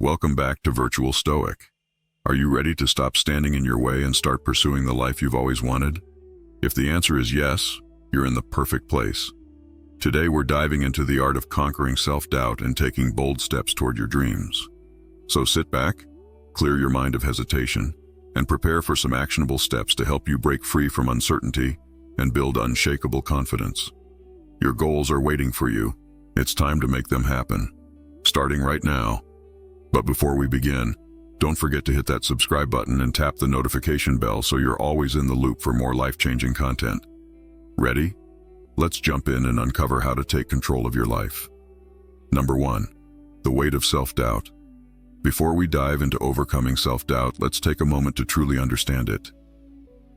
Welcome back to Virtual Stoic. Are you ready to stop standing in your way and start pursuing the life you've always wanted? If the answer is yes, you're in the perfect place. Today we're diving into the art of conquering self-doubt and taking bold steps toward your dreams. So sit back, clear your mind of hesitation, and prepare for some actionable steps to help you break free from uncertainty and build unshakable confidence. Your goals are waiting for you. It's time to make them happen, starting right now. But before we begin, don't forget to hit that subscribe button and tap the notification bell so you're always in the loop for more life-changing content. Ready? Let's jump in and uncover how to take control of your life. Number 1. The weight of self-doubt. Before we dive into overcoming self-doubt, let's take a moment to truly understand it.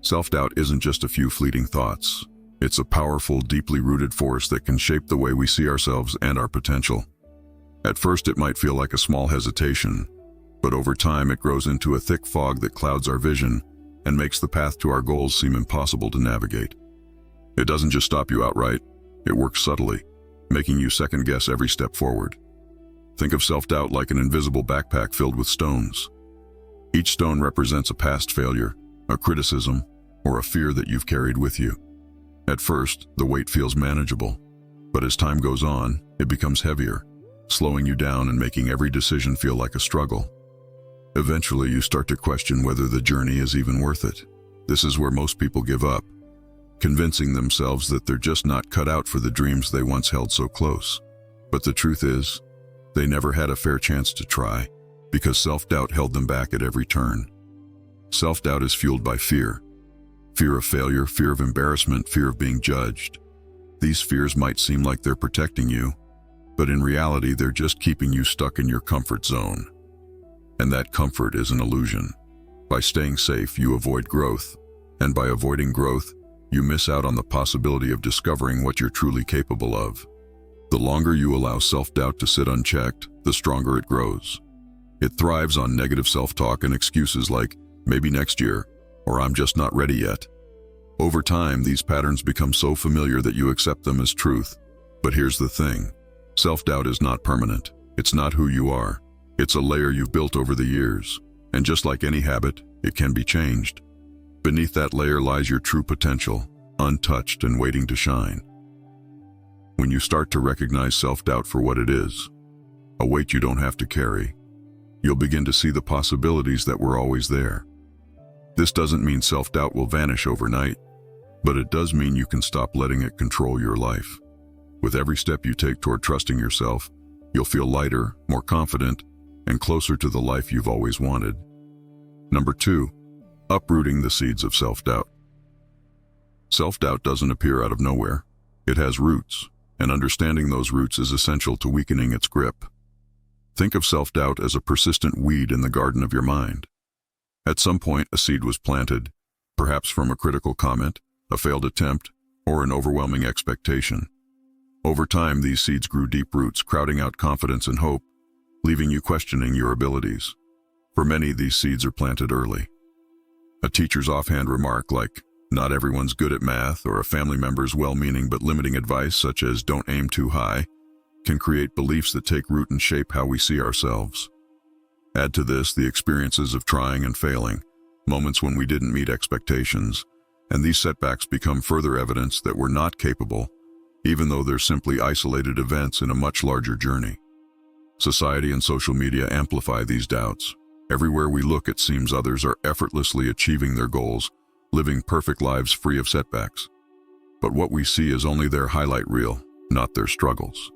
Self-doubt isn't just a few fleeting thoughts. It's a powerful, deeply rooted force that can shape the way we see ourselves and our potential. At first, it might feel like a small hesitation, but over time it grows into a thick fog that clouds our vision and makes the path to our goals seem impossible to navigate. It doesn't just stop you outright, it works subtly, making you second-guess every step forward. Think of self-doubt like an invisible backpack filled with stones. Each stone represents a past failure, a criticism, or a fear that you've carried with you. At first, the weight feels manageable, but as time goes on, it becomes heavier, slowing you down and making every decision feel like a struggle. Eventually, you start to question whether the journey is even worth it. This is where most people give up, convincing themselves that they're just not cut out for the dreams they once held so close. But the truth is, they never had a fair chance to try, because self-doubt held them back at every turn. Self-doubt is fueled by fear. Fear of failure, fear of embarrassment, fear of being judged. These fears might seem like they're protecting you, but in reality, they're just keeping you stuck in your comfort zone. And that comfort is an illusion. By staying safe, you avoid growth, and by avoiding growth, you miss out on the possibility of discovering what you're truly capable of. The longer you allow self-doubt to sit unchecked, the stronger it grows. It thrives on negative self-talk and excuses like, maybe next year, or I'm just not ready yet. Over time, these patterns become so familiar that you accept them as truth. But here's the thing. Self-doubt is not permanent. It's not who you are. It's a layer you've built over the years. And just like any habit, it can be changed. Beneath that layer lies your true potential, untouched and waiting to shine. When you start to recognize self-doubt for what it is, a weight you don't have to carry, you'll begin to see the possibilities that were always there. This doesn't mean self-doubt will vanish overnight, but it does mean you can stop letting it control your life. With every step you take toward trusting yourself, you'll feel lighter, more confident, and closer to the life you've always wanted. Number 2, uprooting the seeds of self-doubt. Self-doubt doesn't appear out of nowhere. It has roots, and understanding those roots is essential to weakening its grip. Think of self-doubt as a persistent weed in the garden of your mind. At some point, a seed was planted, perhaps from a critical comment, a failed attempt, or an overwhelming expectation. Over time, these seeds grew deep roots, crowding out confidence and hope, leaving you questioning your abilities. For many, these seeds are planted early. A teacher's offhand remark like, "Not everyone's good at math," or a family member's well-meaning but limiting advice such as, "Don't aim too high," can create beliefs that take root and shape how we see ourselves. Add to this the experiences of trying and failing, moments when we didn't meet expectations, and these setbacks become further evidence that we're not capable, even though they're simply isolated events in a much larger journey. Society and social media amplify these doubts. Everywhere we look, it seems others are effortlessly achieving their goals, living perfect lives free of setbacks. But what we see is only their highlight reel, not their struggles.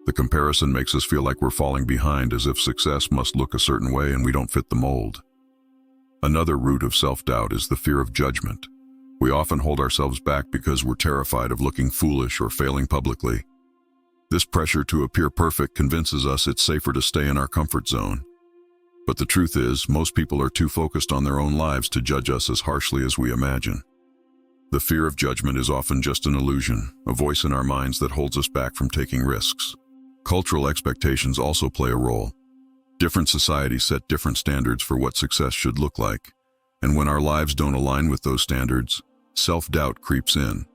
The comparison makes us feel like we're falling behind, as if success must look a certain way and we don't fit the mold. Another root of self-doubt is the fear of judgment. We often hold ourselves back because we're terrified of looking foolish or failing publicly. This pressure to appear perfect convinces us it's safer to stay in our comfort zone. But the truth is, most people are too focused on their own lives to judge us as harshly as we imagine. The fear of judgment is often just an illusion, a voice in our minds that holds us back from taking risks. Cultural expectations also play a role. Different societies set different standards for what success should look like, and when our lives don't align with those standards, self-doubt creeps in.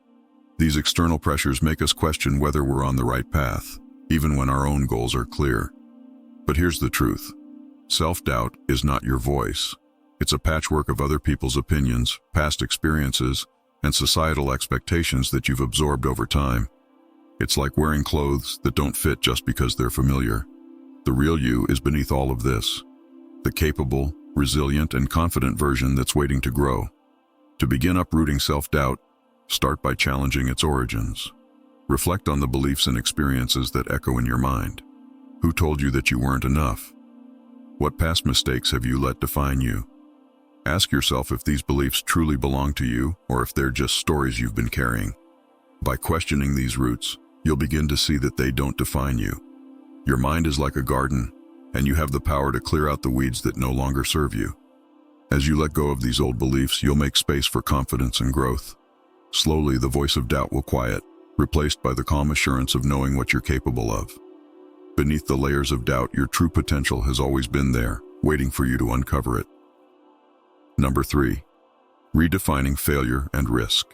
These external pressures make us question whether we're on the right path, even when our own goals are clear. But here's the truth. Self-doubt is not your voice. It's a patchwork of other people's opinions, past experiences, and societal expectations that you've absorbed over time. It's like wearing clothes that don't fit just because they're familiar. The real you is beneath all of this. The capable, resilient, and confident version that's waiting to grow. To begin uprooting self-doubt, start by challenging its origins. Reflect on the beliefs and experiences that echo in your mind. Who told you that you weren't enough? What past mistakes have you let define you? Ask yourself if these beliefs truly belong to you or if they're just stories you've been carrying. By questioning these roots, you'll begin to see that they don't define you. Your mind is like a garden, and you have the power to clear out the weeds that no longer serve you. As you let go of these old beliefs, you'll make space for confidence and growth. Slowly, the voice of doubt will quiet, replaced by the calm assurance of knowing what you're capable of. Beneath the layers of doubt, your true potential has always been there, waiting for you to uncover it. Number 3. Redefining failure and risk.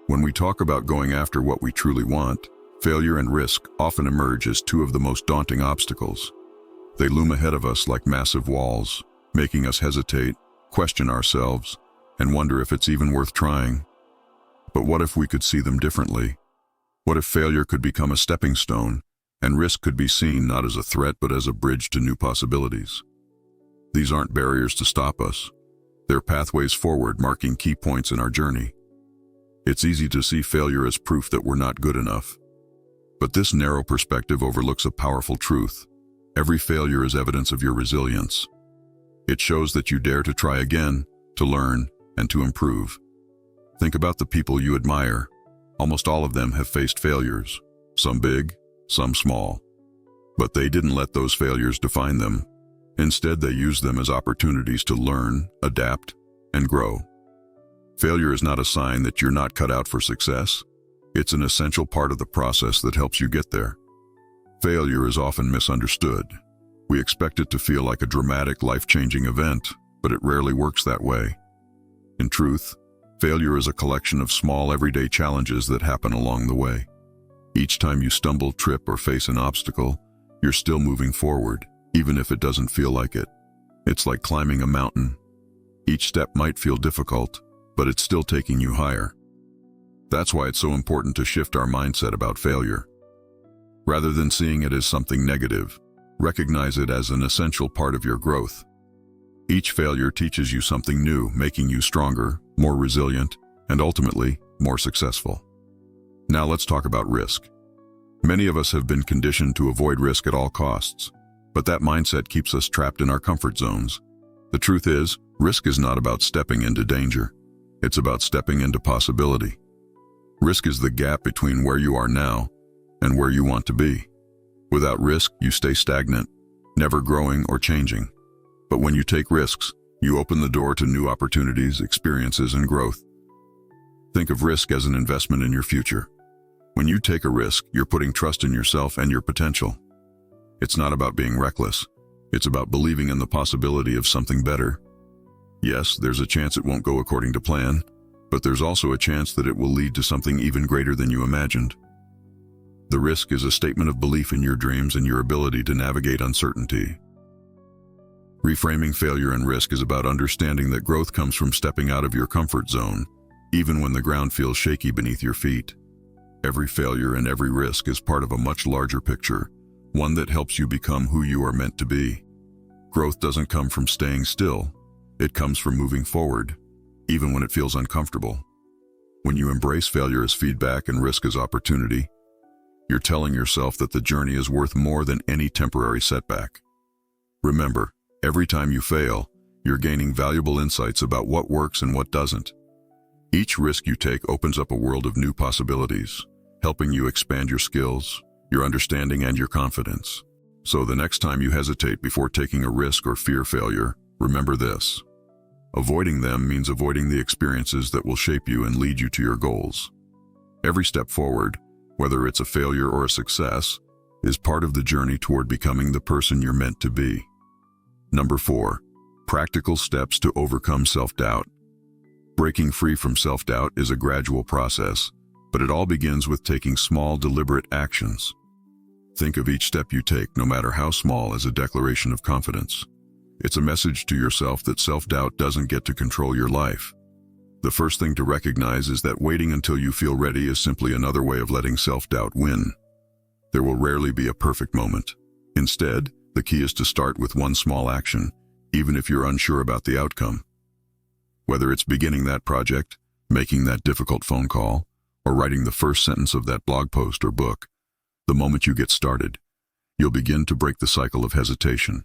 When we talk about going after what we truly want, failure and risk often emerge as two of the most daunting obstacles. They loom ahead of us like massive walls, making us hesitate, question ourselves, and wonder if it's even worth trying. But what if we could see them differently? What if failure could become a stepping stone, and risk could be seen not as a threat but as a bridge to new possibilities? These aren't barriers to stop us. They're pathways forward, marking key points in our journey. It's easy to see failure as proof that we're not good enough. But this narrow perspective overlooks a powerful truth. Every failure is evidence of your resilience. It shows that you dare to try again, to learn, and to improve. Think about the people you admire. Almost all of them have faced failures, some big, some small. But they didn't let those failures define them. Instead, they used them as opportunities to learn, adapt, and grow. Failure is not a sign that you're not cut out for success. It's an essential part of the process that helps you get there. Failure is often misunderstood. We expect it to feel like a dramatic, life-changing event, but it rarely works that way. In truth, failure is a collection of small, everyday challenges that happen along the way. Each time you stumble, trip, or face an obstacle, you're still moving forward, even if it doesn't feel like it. It's like climbing a mountain. Each step might feel difficult, but it's still taking you higher. That's why it's so important to shift our mindset about failure. Rather than seeing it as something negative, recognize it as an essential part of your growth. Each failure teaches you something new, making you stronger, more resilient, and ultimately, more successful. Now let's talk about risk. Many of us have been conditioned to avoid risk at all costs, but that mindset keeps us trapped in our comfort zones. The truth is, risk is not about stepping into danger. It's about stepping into possibility. Risk is the gap between where you are now and where you want to be. Without risk, you stay stagnant, never growing or changing. But when you take risks, you open the door to new opportunities, experiences, and growth. Think of risk as an investment in your future. When you take a risk, you're putting trust in yourself and your potential. It's not about being reckless. It's about believing in the possibility of something better. Yes, there's a chance it won't go according to plan, but there's also a chance that it will lead to something even greater than you imagined. The risk is a statement of belief in your dreams and your ability to navigate uncertainty. Reframing failure and risk is about understanding that growth comes from stepping out of your comfort zone, even when the ground feels shaky beneath your feet. Every failure and every risk is part of a much larger picture, one that helps you become who you are meant to be. Growth doesn't come from staying still. It comes from moving forward, even when it feels uncomfortable. When you embrace failure as feedback and risk as opportunity, you're telling yourself that the journey is worth more than any temporary setback. Remember, every time you fail, you're gaining valuable insights about what works and what doesn't. Each risk you take opens up a world of new possibilities, helping you expand your skills, your understanding, and your confidence. So the next time you hesitate before taking a risk or fear failure, remember this. Avoiding them means avoiding the experiences that will shape you and lead you to your goals. Every step forward, whether it's a failure or a success, is part of the journey toward becoming the person you're meant to be. Number 4, practical steps to overcome self-doubt. Breaking free from self-doubt is a gradual process, but it all begins with taking small, deliberate actions. Think of each step you take, no matter how small, as a declaration of confidence. It's a message to yourself that self-doubt doesn't get to control your life. The first thing to recognize is that waiting until you feel ready is simply another way of letting self-doubt win. There will rarely be a perfect moment. Instead, the key is to start with one small action, even if you're unsure about the outcome. Whether it's beginning that project, making that difficult phone call, or writing the first sentence of that blog post or book, the moment you get started, you'll begin to break the cycle of hesitation.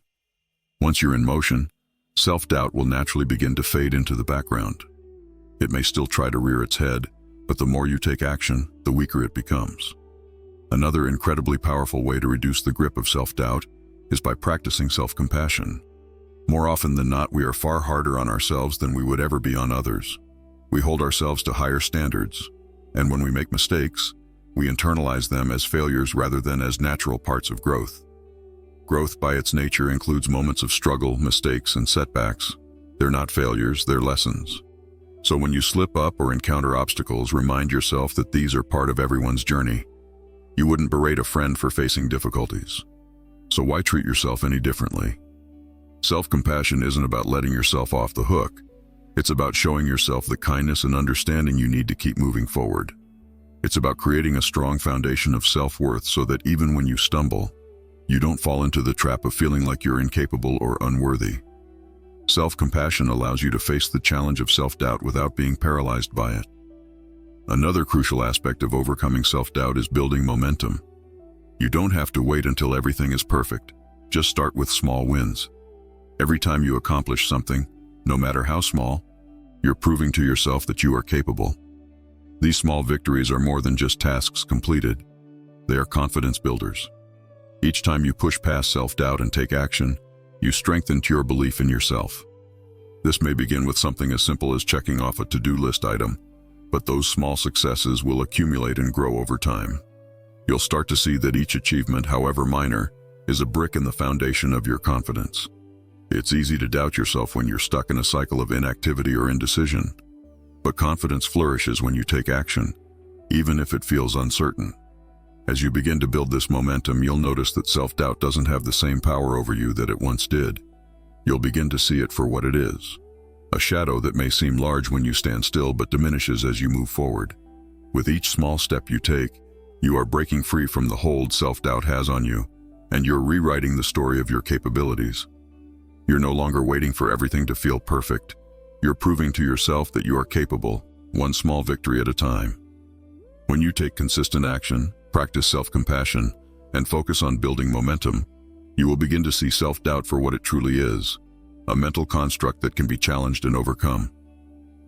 Once you're in motion, self-doubt will naturally begin to fade into the background. It may still try to rear its head, but the more you take action, the weaker it becomes. Another incredibly powerful way to reduce the grip of self-doubt is by practicing self-compassion. More often than not, we are far harder on ourselves than we would ever be on others. We hold ourselves to higher standards, and when we make mistakes, we internalize them as failures rather than as natural parts of growth. Growth by its nature includes moments of struggle, mistakes, and setbacks. They're not failures, they're lessons. So when you slip up or encounter obstacles, remind yourself that these are part of everyone's journey. You wouldn't berate a friend for facing difficulties. So why treat yourself any differently? Self-compassion isn't about letting yourself off the hook. It's about showing yourself the kindness and understanding you need to keep moving forward. It's about creating a strong foundation of self-worth so that even when you stumble, you don't fall into the trap of feeling like you're incapable or unworthy. Self-compassion allows you to face the challenge of self-doubt without being paralyzed by it. Another crucial aspect of overcoming self-doubt is building momentum. You don't have to wait until everything is perfect. Just start with small wins. Every time you accomplish something, no matter how small, you're proving to yourself that you are capable. These small victories are more than just tasks completed. They are confidence builders. Each time you push past self-doubt and take action, you strengthen your belief in yourself. This may begin with something as simple as checking off a to-do list item, but those small successes will accumulate and grow over time. You'll start to see that each achievement, however minor, is a brick in the foundation of your confidence. It's easy to doubt yourself when you're stuck in a cycle of inactivity or indecision, but confidence flourishes when you take action, even if it feels uncertain. As you begin to build this momentum, you'll notice that self-doubt doesn't have the same power over you that it once did. You'll begin to see it for what it is, a shadow that may seem large when you stand still but diminishes as you move forward. With each small step you take, you are breaking free from the hold self-doubt has on you, and you're rewriting the story of your capabilities. You're no longer waiting for everything to feel perfect. You're proving to yourself that you are capable, one small victory at a time. When you take consistent action, practice self-compassion, and focus on building momentum, you will begin to see self-doubt for what it truly is, a mental construct that can be challenged and overcome.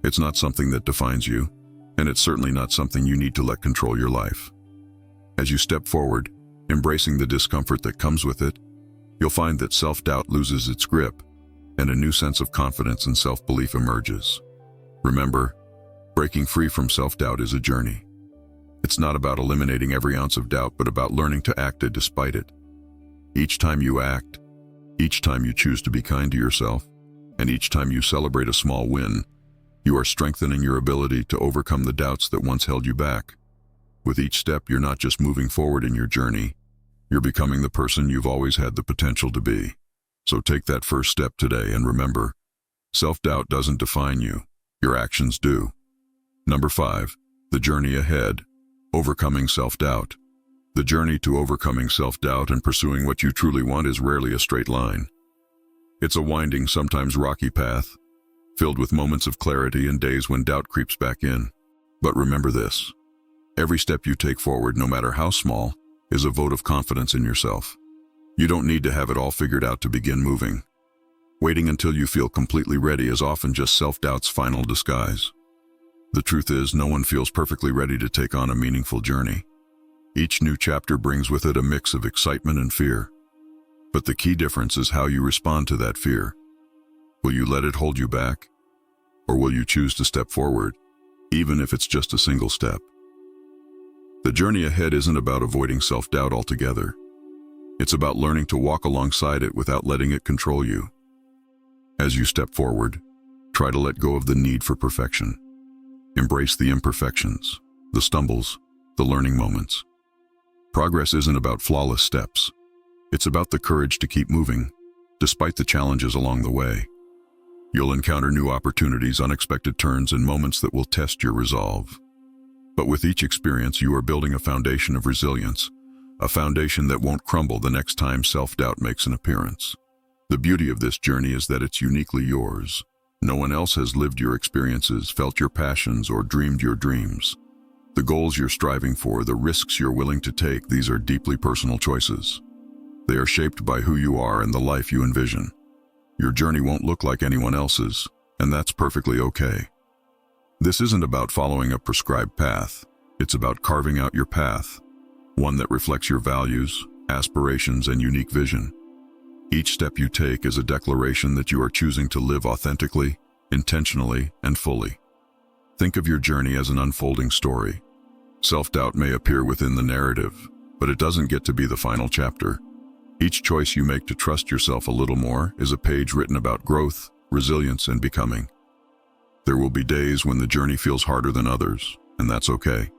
It's not something that defines you, and it's certainly not something you need to let control your life. As you step forward, embracing the discomfort that comes with it, you'll find that self-doubt loses its grip, and a new sense of confidence and self-belief emerges. Remember, breaking free from self-doubt is a journey. It's not about eliminating every ounce of doubt, but about learning to act despite it. Each time you act, each time you choose to be kind to yourself, and each time you celebrate a small win, you are strengthening your ability to overcome the doubts that once held you back. With each step, you're not just moving forward in your journey, you're becoming the person you've always had the potential to be. So take that first step today and remember, self-doubt doesn't define you, your actions do. Number 5, the journey ahead, overcoming self-doubt. The journey to overcoming self-doubt and pursuing what you truly want is rarely a straight line. It's a winding, sometimes rocky path, filled with moments of clarity and days when doubt creeps back in. But remember this, every step you take forward, no matter how small, is a vote of confidence in yourself. You don't need to have it all figured out to begin moving. Waiting until you feel completely ready is often just self-doubt's final disguise. The truth is, no one feels perfectly ready to take on a meaningful journey. Each new chapter brings with it a mix of excitement and fear. But the key difference is how you respond to that fear. Will you let it hold you back? Or will you choose to step forward, even if it's just a single step? The journey ahead isn't about avoiding self-doubt altogether. It's about learning to walk alongside it without letting it control you. As you step forward, try to let go of the need for perfection. Embrace the imperfections, the stumbles, the learning moments. Progress isn't about flawless steps. It's about the courage to keep moving, despite the challenges along the way. You'll encounter new opportunities, unexpected turns, and moments that will test your resolve. But with each experience, you are building a foundation of resilience, a foundation that won't crumble the next time self-doubt makes an appearance. The beauty of this journey is that it's uniquely yours. No one else has lived your experiences, felt your passions, or dreamed your dreams. The goals you're striving for, the risks you're willing to take, these are deeply personal choices. They are shaped by who you are and the life you envision. Your journey won't look like anyone else's, and that's perfectly okay. This isn't about following a prescribed path. It's about carving out your path, one that reflects your values, aspirations, and unique vision. Each step you take is a declaration that you are choosing to live authentically, intentionally, and fully. Think of your journey as an unfolding story. Self-doubt may appear within the narrative, but it doesn't get to be the final chapter. Each choice you make to trust yourself a little more is a page written about growth, resilience, and becoming. There will be days when the journey feels harder than others, and that's okay.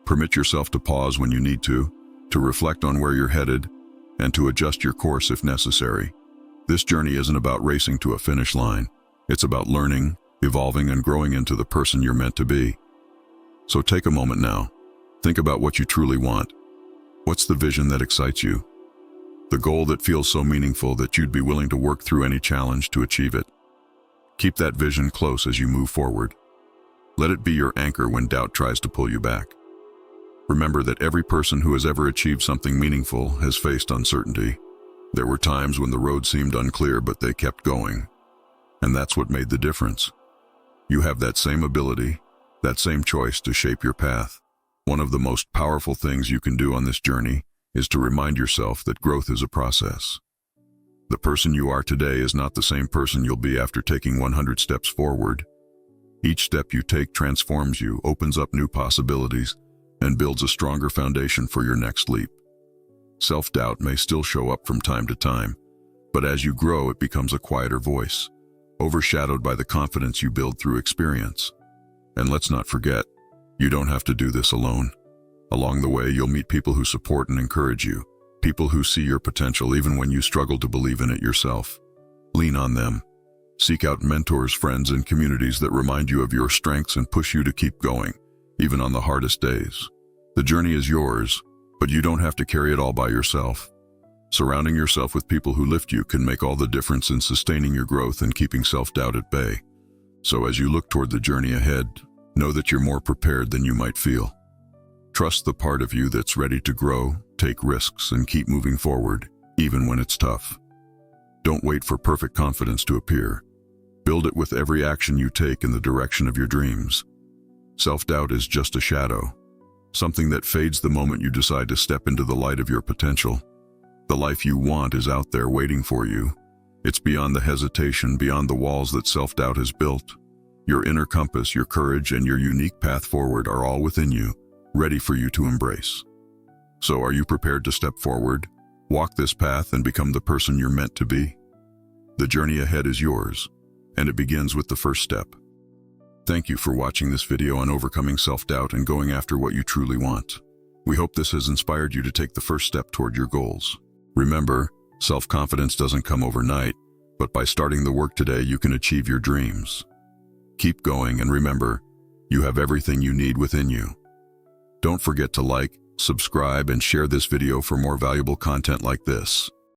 Permit yourself to pause when you need to reflect on where you're headed, and to adjust your course if necessary. This journey isn't about racing to a finish line. It's about learning, evolving, and growing into the person you're meant to be. So take a moment now. Think about what you truly want. What's the vision that excites you? The goal that feels so meaningful that you'd be willing to work through any challenge to achieve it. Keep that vision close as you move forward. Let it be your anchor when doubt tries to pull you back. Remember that every person who has ever achieved something meaningful has faced uncertainty. There were times when the road seemed unclear, but they kept going. And that's what made the difference. You have that same ability, that same choice to shape your path. One of the most powerful things you can do on this journey is to remind yourself that growth is a process. The person you are today is not the same person you'll be after taking 100 steps forward. Each step you take transforms you, opens up new possibilities, and builds a stronger foundation for your next leap. Self-doubt may still show up from time to time, but as you grow, it becomes a quieter voice, overshadowed by the confidence you build through experience. And let's not forget, you don't have to do this alone. Along the way, you'll meet people who support and encourage you, people who see your potential even when you struggle to believe in it yourself. Lean on them. Seek out mentors, friends, and communities that remind you of your strengths and push you to keep going, even on the hardest days. The journey is yours, but you don't have to carry it all by yourself. Surrounding yourself with people who lift you can make all the difference in sustaining your growth and keeping self-doubt at bay. So as you look toward the journey ahead, know that you're more prepared than you might feel. Trust the part of you that's ready to grow, take risks, and keep moving forward, even when it's tough. Don't wait for perfect confidence to appear. Build it with every action you take in the direction of your dreams. Self-doubt is just a shadow, something that fades the moment you decide to step into the light of your potential. The life you want is out there waiting for you. It's beyond the hesitation, beyond the walls that self-doubt has built. Your inner compass, your courage, and your unique path forward are all within you, ready for you to embrace. So are you prepared to step forward, walk this path, and become the person you're meant to be? The journey ahead is yours, and it begins with the first step. Thank you for watching this video on overcoming self-doubt and going after what you truly want. We hope this has inspired you to take the first step toward your goals. Remember, self-confidence doesn't come overnight, but by starting the work today, you can achieve your dreams. Keep going, and remember, you have everything you need within you. Don't forget to like, subscribe, and share this video for more valuable content like this.